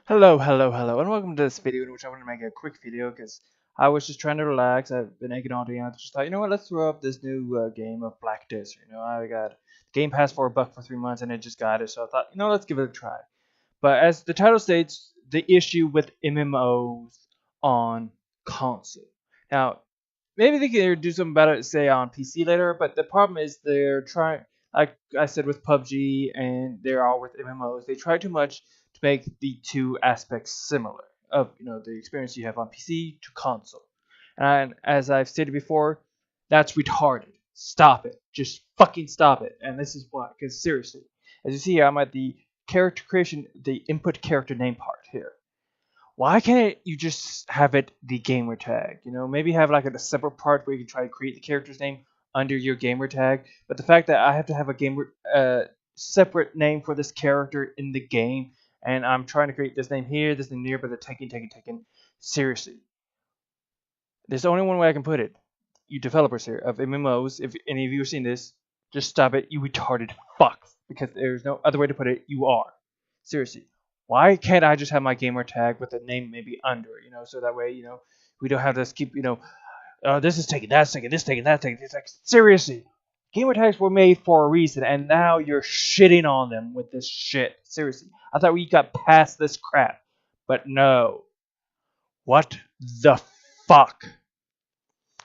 Hello, and welcome to this video in which I want to make a quick video because I was just trying to relax. I've been egging on to I just thought, let's throw up this new game of Black Desert. I got Game Pass for $1 for 3 months and it just got it, so I thought, let's give it a try. But as the title states, the issue with MMOs on console. Now, maybe they can do something about it, say on PC later, but the problem is they're trying, like I said with PUBG and they're all with MMOs, they try too much to make the two aspects similar of the experience you have on PC to console. And as I've stated before, that's retarded. Stop it. Just fucking stop it. And this is why, because seriously, as you see here, I'm at the character creation, the input character name part here. Why can't you just have it the gamer tag? Maybe have like a separate part where you can try to create the character's name under your gamer tag. But the fact that I have to have a gamer separate name for this character in the game, and I'm trying to create this name here, this name here, but they're taking. Seriously, there's only one way I can put it. You developers here of MMOs, if any of you are seeing this, just stop it, you retarded fucks. Because there's no other way to put it. You are. Seriously. Why can't I just have my gamer tag with the name maybe under, so that way, we don't have to keep, this is taken, that's taken, this taken, that taken. It's like, seriously. Gamer tags were made for a reason, and now you're shitting on them with this shit. Seriously. I thought we got past this crap. But no. What the fuck?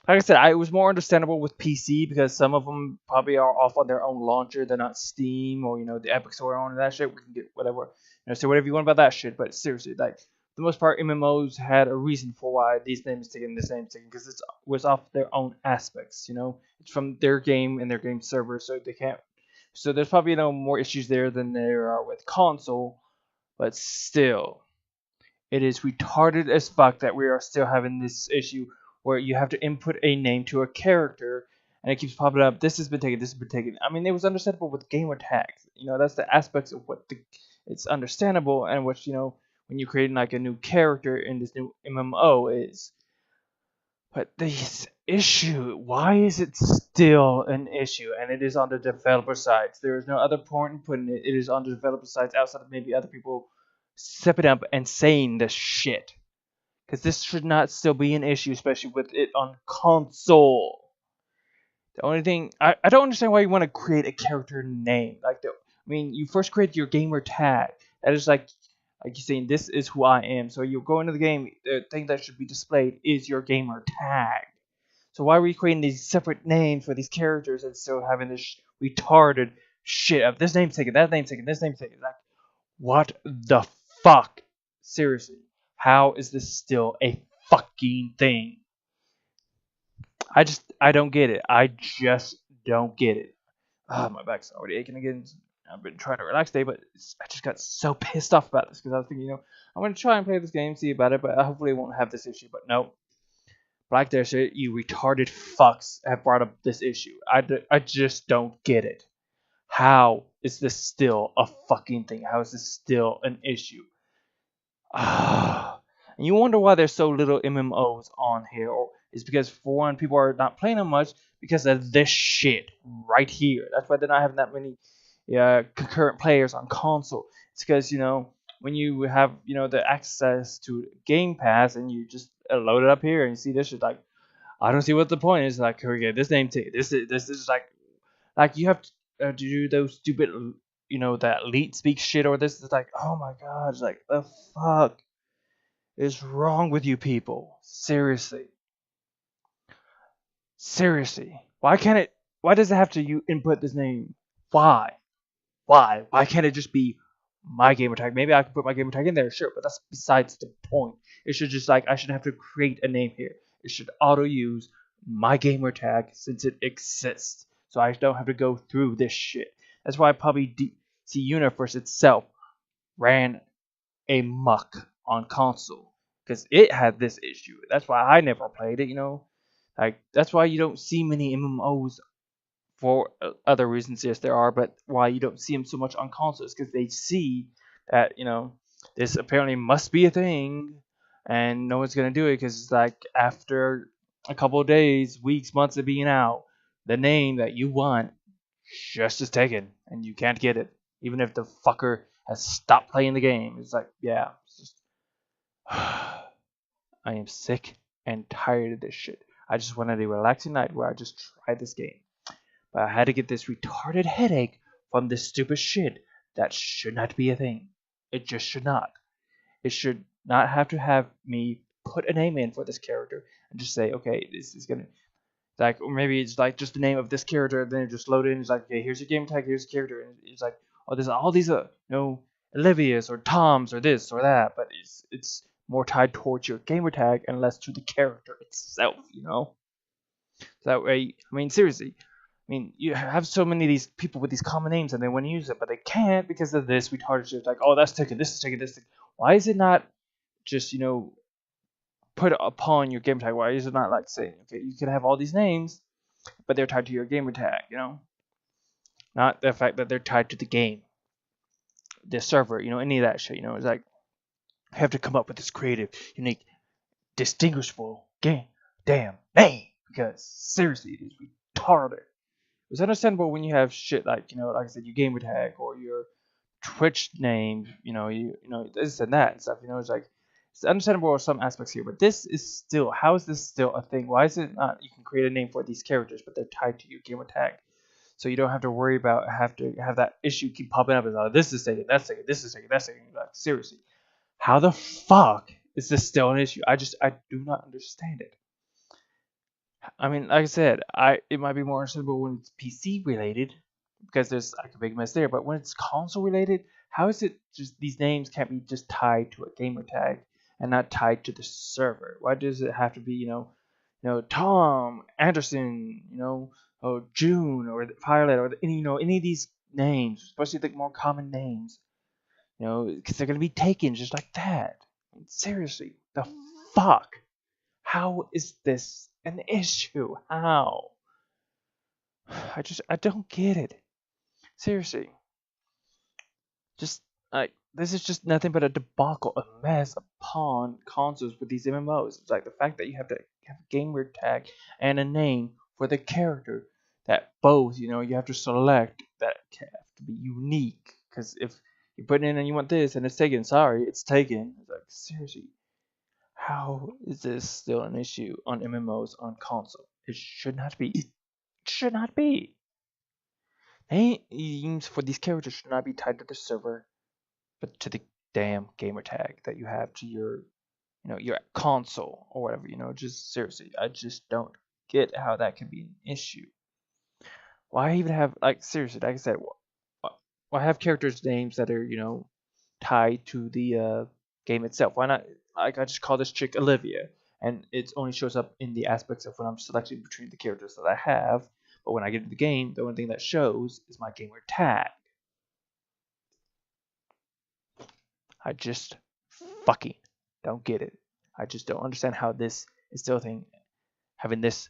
Like I said, it was more understandable with PC because some of them probably are off on their own launcher. They're not Steam or the Epic Store on that shit. We can get whatever, say whatever you want about that shit. But seriously, like for the most part, MMOs had a reason for why these names taken, this name's taken, because it was off their own aspects. It's from their game and their game server, so they can't. So there's probably more issues there than there are with console, but still. It is retarded as fuck that we are still having this issue where you have to input a name to a character and it keeps popping up. This has been taken. This has been taken. I mean, it was understandable with gamer tags. That's the aspects of what it's understandable and what when you're creating like a new character in this new MMO is. But this issue, why is it still an issue? And it is on the developer sides. There is no other point in putting it. It is on the developer sides outside of maybe other people stepping up and saying this shit. Because this should not still be an issue, especially with it on console. The only thing I don't understand why you want to create a character name. You first create your gamer tag. That is like you're saying this is who I am. So you go into the game, the thing that should be displayed is your gamer tag. So why are we creating these separate names for these characters and still having this retarded shit of this name's taken, that name's taken, this name's taken? Like, what the fuck? Seriously, how is this still a fucking thing? I don't get it. I just don't get it. My back's already aching again. I've been trying to relax today, but I just got so pissed off about this because I was thinking, I'm going to try and play this game, see about it, but hopefully it won't have this issue. But no. Black Desert, you retarded fucks have brought up this issue. I just don't get it. How is this still a fucking thing? How is this still an issue? And you wonder why there's so little MMOs on here. Or it's because, for one, people are not playing them much because of this shit right here. That's why they're not having that many concurrent players on console. It's because, when you have, the access to Game Pass and you just load it up here and you see this shit, like, I don't see what the point is. Like, okay, this name tag, this is like you have to do those stupid, that elite speak shit, or this is like, oh my god, it's like, the fuck is wrong with you people? Seriously. Seriously. Why does it have to you input this name? Why? Why can't it just be my gamer tag? Maybe I can put my gamer tag in there, sure, but that's besides the point. It should just I shouldn't have to create a name here. It should auto use my gamer tag since it exists. So I don't have to go through this shit. That's why probably DC Universe itself ran a muck on console. Because it had this issue. That's why I never played it, that's why you don't see many MMOs for other reasons. Yes, there are, but why you don't see them so much on consoles? Because they see that this apparently must be a thing, and no one's gonna do it because it's like after a couple of days, weeks, months of being out, the name that you want just is taken, and you can't get it, even if the fucker has stopped playing the game. It's like, yeah, it's just, I am sick and tired of this shit. I just wanted a relaxing night where I just tried this game. But I had to get this retarded headache from this stupid shit that should not be a thing. It just should not. It should not have to have me put a name in for this character and just say, okay, this is gonna like, or maybe it's like just the name of this character, and then it just load in. It's like, okay, here's your game tag, here's the character, and it's like, oh, there's all these, Olivia's or Tom's or this or that, but it's more tied towards your gamer tag and less to the character itself, That way, I mean, seriously, I mean, you have so many of these people with these common names and they want to use it, but they can't because of this retarded shit. Like, oh, that's taken, this is taken, this is taken. Why is it not just, put upon your gamer tag? Why is it not like saying, okay, you can have all these names, but they're tied to your gamer tag, Not the fact that they're tied to the game, the server, any of that shit, It's like, you have to come up with this creative, unique, distinguishable game damn name because seriously, it is retarded. It's understandable when you have shit like, like I said, your gamer tag or your Twitch name, this and that and stuff, It's like, it's understandable in some aspects here, but this is still, how is this still a thing? Why is it not, you can create a name for these characters, but they're tied to your gamer tag? So you don't have to worry about, have to have that issue keep popping up as, oh, this is taken, that's taken, this is taken, that's taken. Like, seriously, how the fuck is this still an issue? I do not understand it. I mean, like I said, it might be more understandable when it's PC related because there's like a big mess there. But when it's console related, how is it just these names can't be just tied to a gamer tag and not tied to the server? Why does it have to be Tom Anderson, June or Violet or any of these names, especially the more common names, because they're gonna be taken just like that. I mean, seriously, the fuck. How is this an issue? How? I don't get it. Seriously. Just like this is just nothing but a debacle, a mess upon consoles with these MMOs. It's like the fact that you have to have a gamer tag and a name for the character that both, you have to select that have to be unique. Because if you put in and you want this and it's taken, sorry, it's taken. It's like seriously. How is this still an issue on MMOs on console? It should not be. It should not be. Names for these characters should not be tied to the server, but to the damn gamer tag that you have to your console or whatever. Just seriously, I just don't get how that can be an issue. Why even have like seriously, like I said, why have characters' names that are tied to the game itself? Why not? Like I just call this chick Olivia, and it only shows up in the aspects of when I'm selecting between the characters that I have. But when I get into the game, the only thing that shows is my gamer tag. I just fucking don't get it. I just don't understand how this is still a thing, having this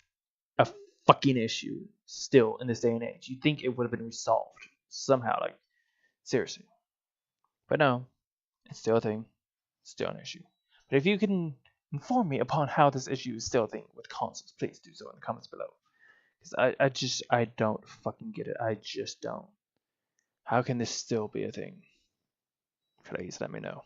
a fucking issue still in this day and age. You'd think it would have been resolved somehow, like seriously. But no, it's still a thing, still an issue. But if you can inform me upon how this issue is still a thing with consoles, please do so in the comments below. Because I don't fucking get it. I just don't. How can this still be a thing? Please let me know.